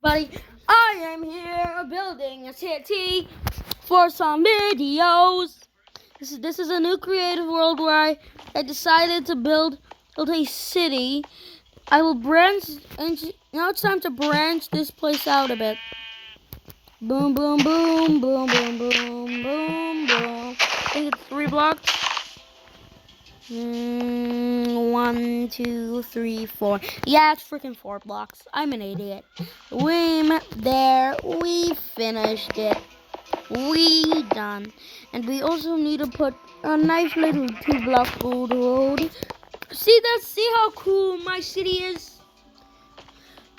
Buddy, I am here building a city for some videos. This is a new creative world where I decided to build a city. I will branch, and now it's time to branch this place out a bit. Boom, boom, boom, boom, boom, boom, boom, boom. I think it's 3 blocks. 1, 2, 3, 4. Yeah, it's freaking 4 blocks. I'm an idiot. There. We finished it. We done. And we also need to put a nice little 2 block old road. See how cool my city is?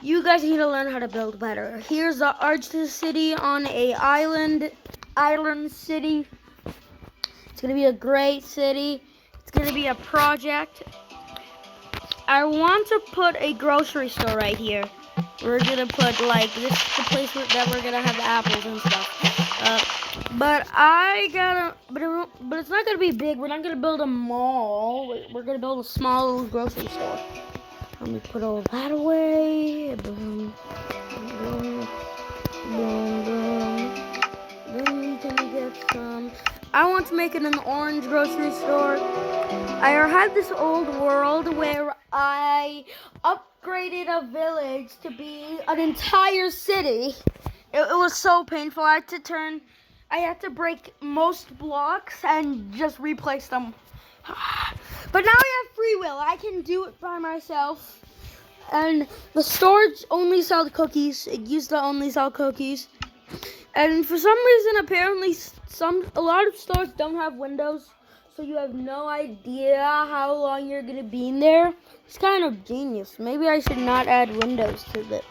You guys need to learn how to build better. Here's the arch to the city on a island city. It's gonna be a great city. It's gonna be a project. I want to put a grocery store right here. We're gonna put like this is the place that we're gonna have the apples and stuff. But it's not gonna be big. We're not gonna build a mall. We're gonna build a small little grocery store. Let me put all that away. Boom, boom, boom, boom. Then we can get some. I want to make it an orange grocery store. I had this old world where I upgraded a village to be an entire city. It was so painful. I had to break most blocks and just replace them. But now I have free will. I can do it by myself. And the stores only sell cookies. It used to only sell cookies. And for some reason, apparently, a lot of stores don't have windows. So you have no idea how long you're going to be in there. It's kind of genius. Maybe I should not add windows to it.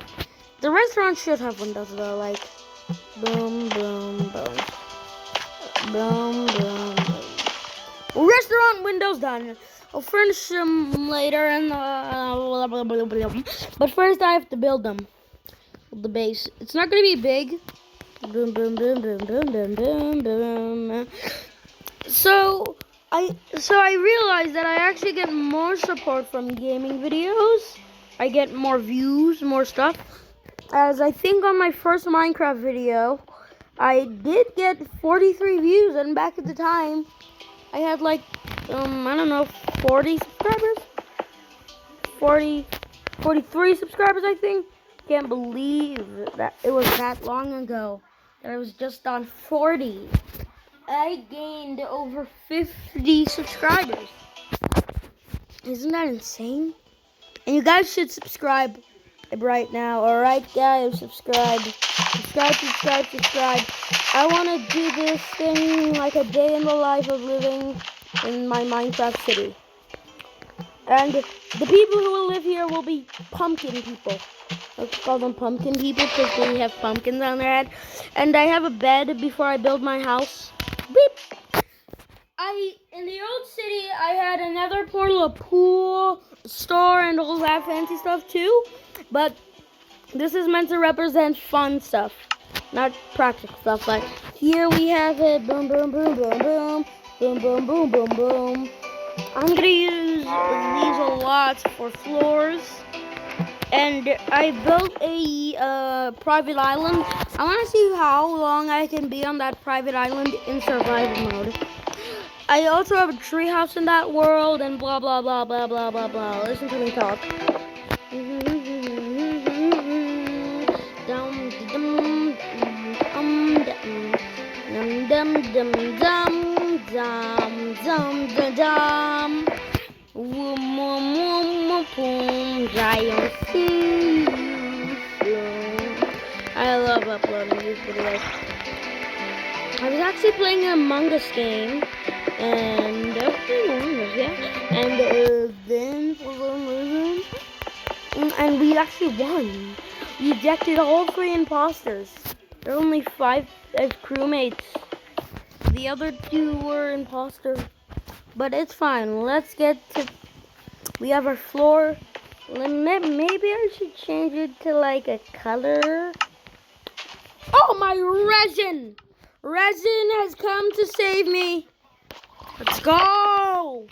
The restaurant should have windows though, like boom, boom, boom. Boom, boom, boom. Restaurant windows done. I'll furnish them later and but first I have to build them. The base. It's not going to be big. Boom, boom, boom, boom, boom, boom, boom, boom. So I realized that I actually get more support from gaming videos. I get more views, more stuff. As I think on my first Minecraft video, I did get 43 views, and back at the time, I had like, I don't know, 40 subscribers? 43 subscribers, I think. Can't believe that it was that long ago that I was just on 40. I gained over 50 subscribers. Isn't that insane? And you guys should subscribe right now. Alright, guys, subscribe. Subscribe. I want to do this thing like a day in the life of living in my Minecraft city. And the people who will live here will be pumpkin people. Let's call them pumpkin people because they have pumpkins on their head. And I have a bed before I build my house. Beep. In the old city, I had another portal, a pool, store, and all that fancy stuff too. But this is meant to represent fun stuff, not practical stuff. Like here we have it, boom, boom, boom, boom, boom, boom, boom, boom, boom, boom. I'm gonna use these a lot for floors. And I built a private island. I want to see how long I can be on that private island in survival mode. I also have a treehouse in that world and blah, blah, blah, blah, blah, blah, blah. Listen to me talk. I love uploading these videos. I was actually playing an Among Us game, and then for some reason, and we actually won. We ejected all 3 imposters. There were only 5 crewmates. The other 2 were imposters, but it's fine. Let's get to. We have our floor. Maybe I should change it to like a color. Oh, my resin! Resin has come to save me. Let's go!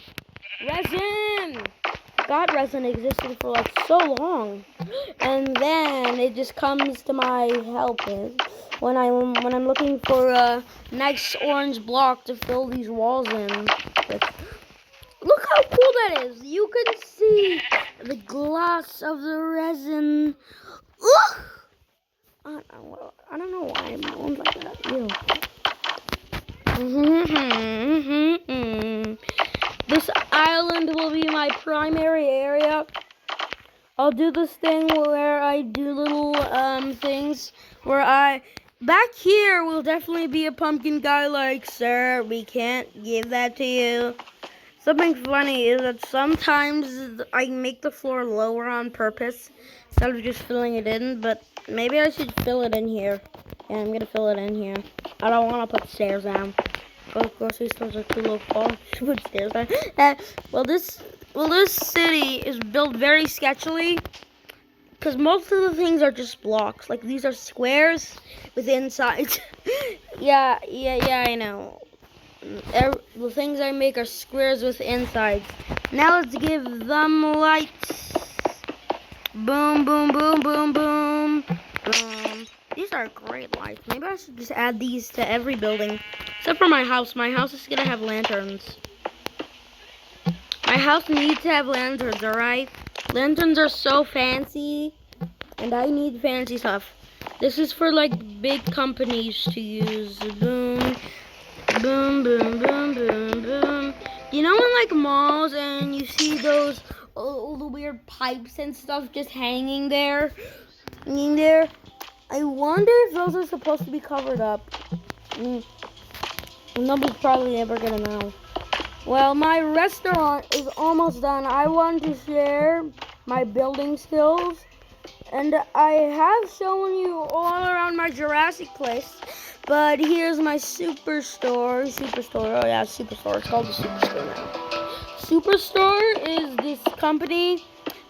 Resin! forgot resin existed for like so long, and then it just comes to my help when I'm looking for a nice orange block to fill these walls in. Look how cool that is! You can see the gloss of the resin. Ugh! I don't know why it moans like that. Ew. This island will be my primary area. I'll do this thing where I do little things where back here will definitely be a pumpkin guy like, sir, we can't give that to you. Something funny is that sometimes I make the floor lower on purpose instead of just filling it in, but maybe I should fill it in here. Yeah, I'm gonna fill it in here. I don't want to put stairs down. Grocery stores are too low quality to put stairs down. Well, this city is built very sketchily because most of the things are just blocks. Like these are squares with insides. Yeah, I know. The things I make are squares with insides. Now let's give them lights. Boom, boom, boom, boom, boom, boom. These are great lights. Maybe I should just add these to every building. Except for my house. My house is gonna have lanterns. My house needs to have lanterns, alright? Lanterns are so fancy. And I need fancy stuff. This is for like big companies to use. Boom. Boom, boom, boom, boom, boom. You know in like malls and you see those all the weird pipes and stuff just hanging there? I wonder if those are supposed to be covered up. Nobody's probably ever gonna know. Well, my restaurant is almost done. I want to share my building skills. And I have shown you all around my Jurassic place. But here's my Superstore. Oh yeah, Superstore. It's called the Superstore now. Superstore is this company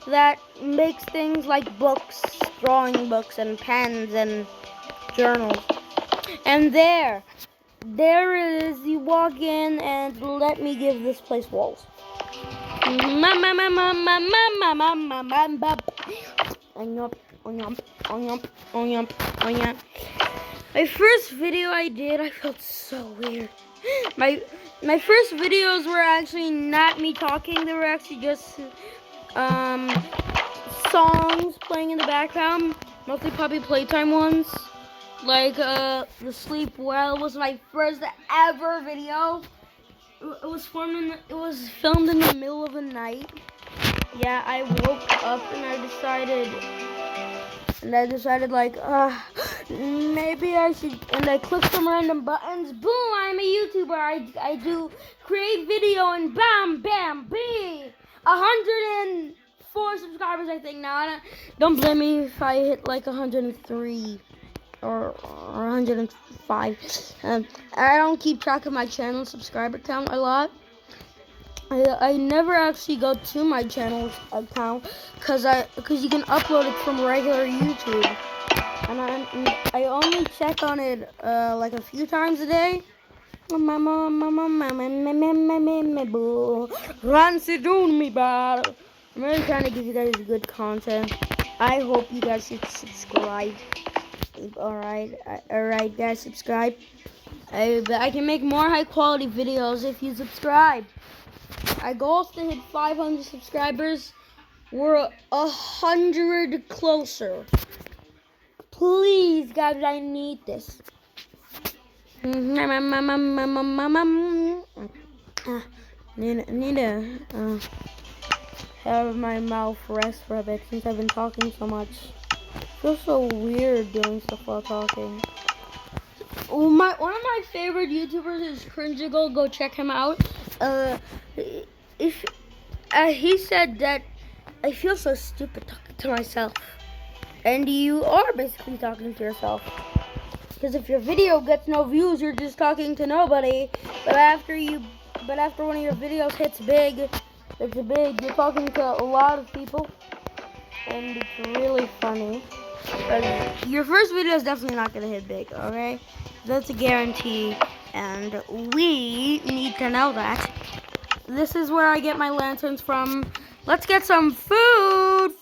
that makes things like books, drawing books, and pens, and journals. And there it is. You walk in and let me give this place walls. My first video I did, I felt so weird. My first videos were actually not me talking. They were actually just songs playing in the background, mostly Puppy Playtime ones. Like the Sleep Well was my first ever video. It was filmed in the middle of the night. Yeah, I woke up and I decided like, maybe I should, and I clicked some random buttons. Boom, I'm a YouTuber. I do create video and bam, bam, bing. 104 subscribers, I think now. Don't blame me if I hit like 103 or 105. I don't keep track of my channel subscriber count a lot. I never actually go to my channel account because you can upload it from regular YouTube, and I only check on it like a few times a day. I'm really trying to give you guys good content. I hope you guys should subscribe. Alright guys, subscribe. I can make more high quality videos if you subscribe. Our goal is to hit 500 subscribers. We're 100 closer. Please, guys, I need this. Need to have my mouth rest for a bit since I've been talking so much. It feels so weird doing stuff while talking. One of my favorite YouTubers is Cringigal. Go check him out. He said that I feel so stupid talking to myself, and you are basically talking to yourself. Because if your video gets no views, you're just talking to nobody. But after one of your videos hits big, you're talking to a lot of people, and it's really funny. Your first video is definitely not gonna hit big, okay? That's a guarantee, and we need to know that. This is where I get my lanterns from. Let's get some food.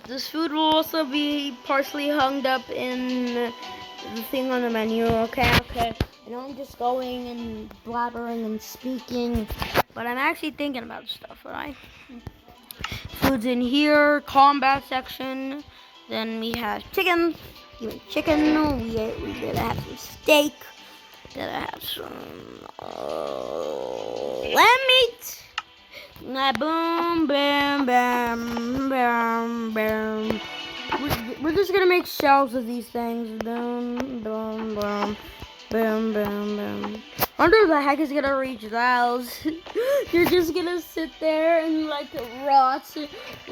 This food will also be partially hung up in the thing on the menu. Okay. I know I'm just going and blabbering and speaking, but I'm actually thinking about stuff, alright? Food's in here, combat section. Then we have chicken. Give me chicken. We're gonna have some steak. Gonna have some lamb meat. Boom, bam, bam, bam, bam. We're just gonna make shelves of these things. Boom, boom, boom, boom, boom, boom. I wonder who the heck is gonna reach those. You're just gonna sit there and like rot. You're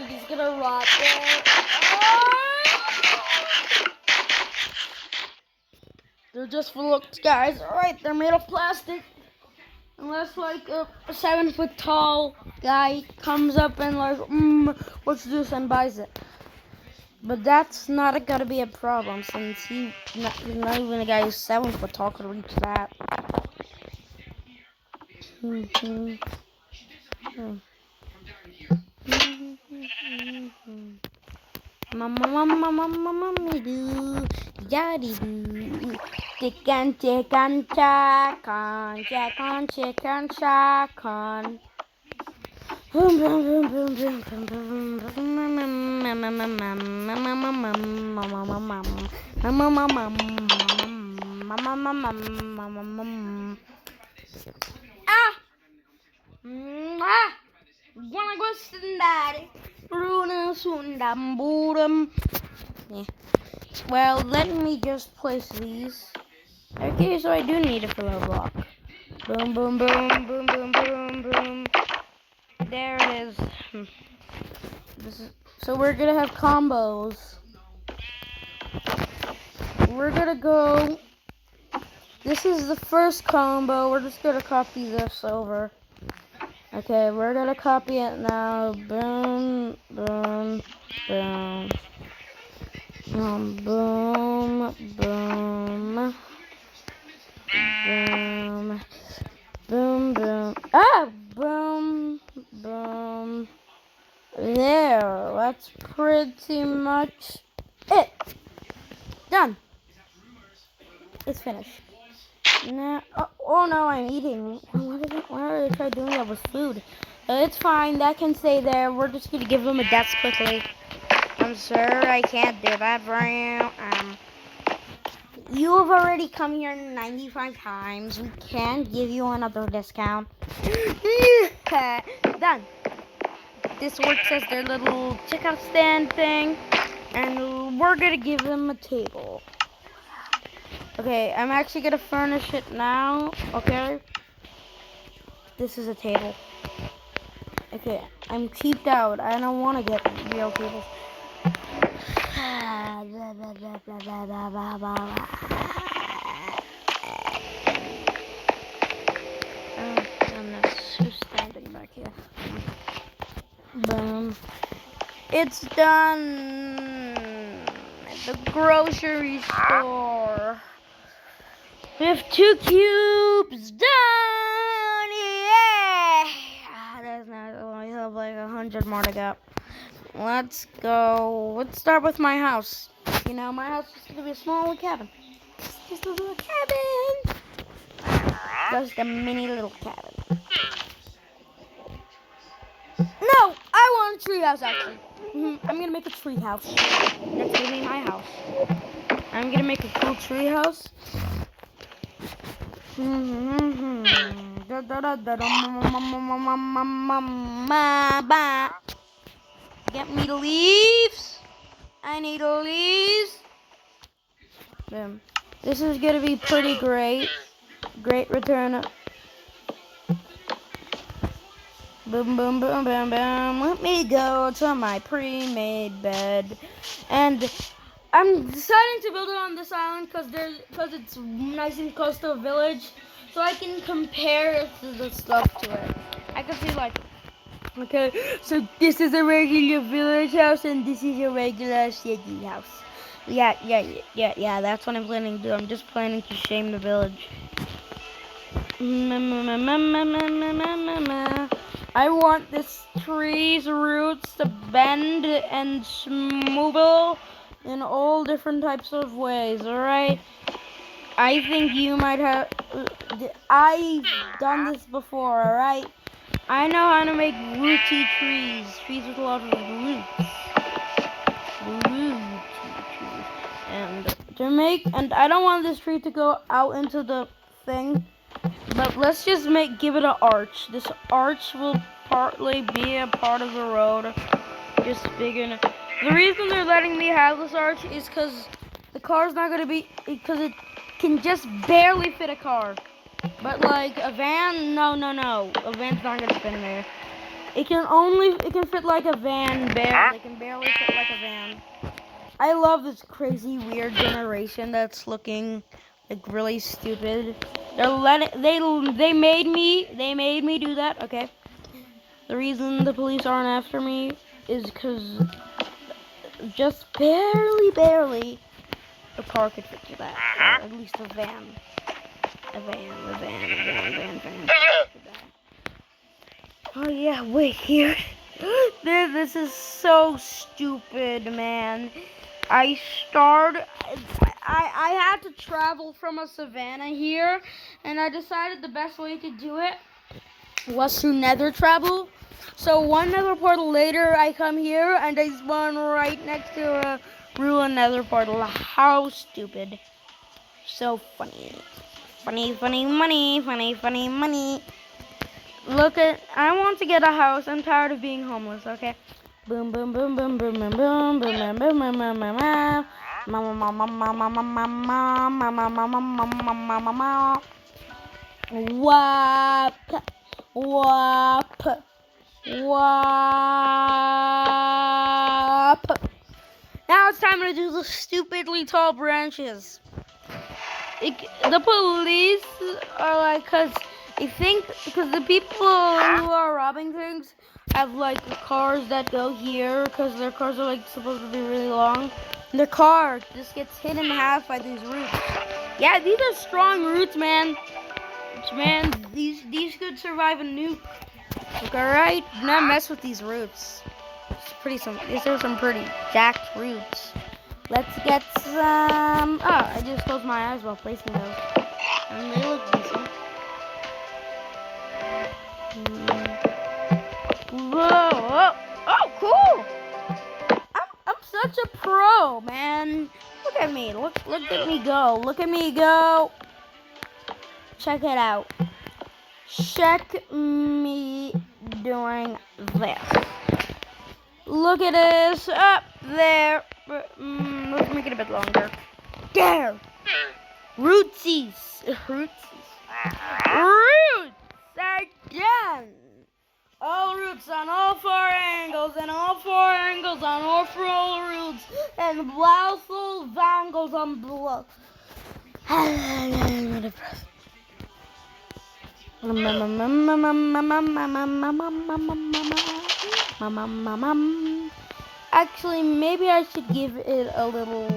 just gonna rot there. They're just for looks, guys. Alright, they're made of plastic. Unless like a 7 foot tall guy comes up and like, what's this, and buys it. But that's not gonna be a problem since he's not even a guy who's 7 foot tall could reach that. Chicken, chicken, chicken, chicken. Boom, boom, boom, boom, boom, boom, boom. Wanna go sundari? Bruna sundamburum. Yeah. Well, let me just place these. Okay, so I do need a filler block. Boom, boom, boom, boom, boom, boom, boom. There it is. So we're gonna have combos. We're gonna go. This is the first combo. We're just gonna copy this over. Okay, we're gonna copy it now. Boom, boom, boom. Boom, boom, boom. Boom. Boom, boom. Ah! Boom, boom. There. That's pretty much it. Done. It's finished. Now, oh no, I'm eating. Why did I try doing that with food? It's fine. That can stay there. We're just gonna give them a death quickly. I'm sorry, I can't do that for you. You have already come here 95 times. We can't give you another discount. Done. This works as their little checkout stand thing. And we're gonna give them a table. Okay, I'm actually gonna furnish it now. Okay. This is a table. Okay, I'm cheaped out. I don't want to get real tables. Oh goodness, who's standing back here? Boom. It's done at the grocery store. We have 2 cubes done. Yeah. There's now only have like 100 more to go. Let's go. Let's start with my house. You know, my house is gonna be a small little cabin. Just a little cabin. Just a mini little cabin. No, I want a tree house actually. I'm gonna make a tree house. That's gonna be my house. I'm gonna make a cool tree house. Get me the leaves. I need the leaves. Boom. This is gonna be pretty great. Great return. Boom, boom, boom, boom, boom. Let me go to my pre-made bed. And I'm deciding to build it on this island because it's nice and close to a village. So I can compare the stuff to it. I can see like, okay, so this is a regular village house and this is a regular city house. Yeah, that's what I'm planning to do. I'm just planning to shame the village. I want this tree's roots to bend and smooble in all different types of ways, alright? I think you might have... I've done this before, alright? I know how to make rooty trees. Trees with a lot of roots. And I don't want this tree to go out into the thing, but let's just give it an arch. This arch will partly be a part of the road, just big enough. The reason they're letting me have this arch is because the car's not gonna be, because it can just barely fit a car. But like a van, no, a van's not gonna fit in there. It can fit like a van, barely. It can barely fit like a van. I love this crazy, weird generation that's looking like really stupid. They made me do that. Okay. The reason the police aren't after me is because just barely, a car could fit to that, or at least a van. A van. Oh yeah, wait here. This is so stupid, man. I had to travel from a savannah here, and I decided the best way to do it was to nether travel. So one nether portal later, I come here, and I spawn right next to a ruined nether portal. How stupid. So funny. Funny money. Look I want to get a house. I'm tired of being homeless, okay? Boom, boom, boom, boom, boom, boom, boom, boom, boom, boom, boom, boom, boom, wap. Now it's time to do the stupidly tall branches. The police are like, because the people who are robbing things have like cars that go here, because their cars are like supposed to be really long. And their car just gets hit in half by these roots. Yeah, these are strong roots, man. Man, these could survive a nuke. Like, alright, do not mess with these roots. These are some pretty jacked roots. Let's get some... Oh, I just closed my eyes while placing those. And they look decent. Whoa! Oh, cool! I'm such a pro, man. Look at me. Look at me go. Look at me go. Check it out. Check me doing this. Look at this. Up there. Let's make it a bit longer. There. Rootsies. Roots again. All roots on all four angles, and all four angles on all four roots, and full angles on below. Actually, maybe I should give it a little